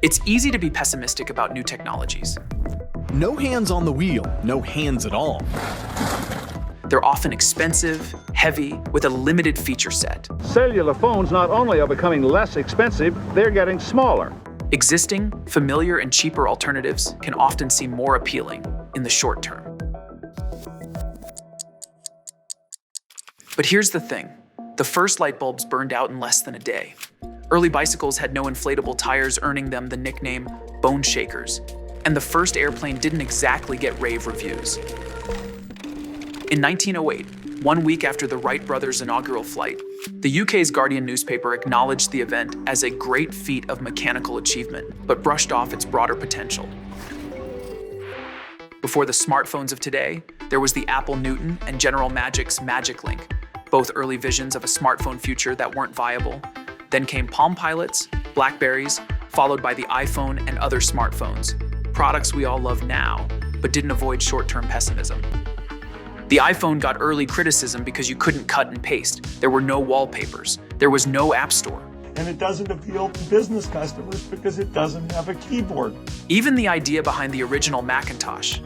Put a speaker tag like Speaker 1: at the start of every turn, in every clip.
Speaker 1: It's easy to be pessimistic about new technologies.
Speaker 2: No hands on the wheel, no hands at all.
Speaker 1: They're often expensive, heavy, with a limited feature set.
Speaker 3: Cellular phones not only are becoming less expensive, they're getting smaller.
Speaker 1: Existing, familiar, and cheaper alternatives can often seem more appealing in the short term. But here's the thing. The first light bulbs burned out in less than a day. Early bicycles had no inflatable tires, earning them the nickname bone shakers. And the first airplane didn't exactly get rave reviews. In 1908, 1 week after the Wright brothers' inaugural flight, the UK's Guardian newspaper acknowledged the event as a great feat of mechanical achievement, but brushed off its broader potential. Before the smartphones of today, there was the Apple Newton and General Magic's Magic Link, both early visions of a smartphone future that weren't viable. Then came Palm Pilots, Blackberries, followed by the iPhone and other smartphones, products we all love now, but didn't avoid short-term pessimism. The iPhone got early criticism because you couldn't cut and paste. There were no wallpapers. There was no app store.
Speaker 4: And it doesn't appeal to business customers because it doesn't have a keyboard.
Speaker 1: Even the idea behind the original Macintosh,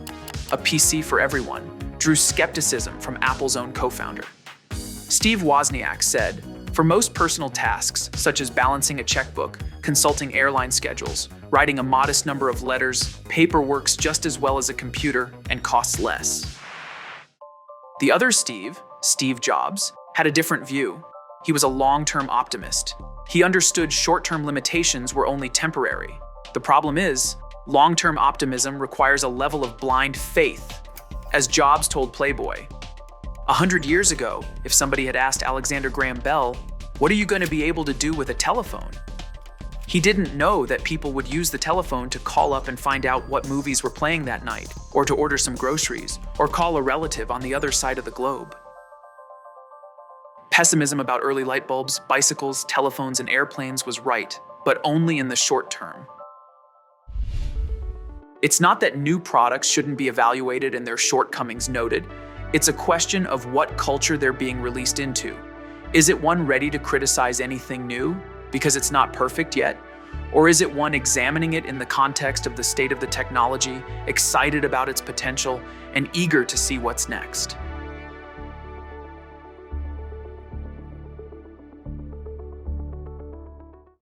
Speaker 1: a PC for everyone, drew skepticism from Apple's own co-founder. Steve Wozniak said, "For most personal tasks, such as balancing a checkbook, consulting airline schedules, writing a modest number of letters, paper works just as well as a computer and costs less." The other Steve, Steve Jobs, had a different view. He was a long-term optimist. He understood short-term limitations were only temporary. The problem is, long-term optimism requires a level of blind faith. As Jobs told Playboy, 100 years ago, if somebody had asked Alexander Graham Bell, "What are you going to be able to do with a telephone?" He didn't know that people would use the telephone to call up and find out what movies were playing that night, or to order some groceries, or call a relative on the other side of the globe. Pessimism about early light bulbs, bicycles, telephones, and airplanes was right, but only in the short term. It's not that new products shouldn't be evaluated and their shortcomings noted. It's a question of what culture they're being released into. Is it one ready to criticize anything new because it's not perfect yet? Or is it one examining it in the context of the state of the technology, excited about its potential, and eager to see what's next?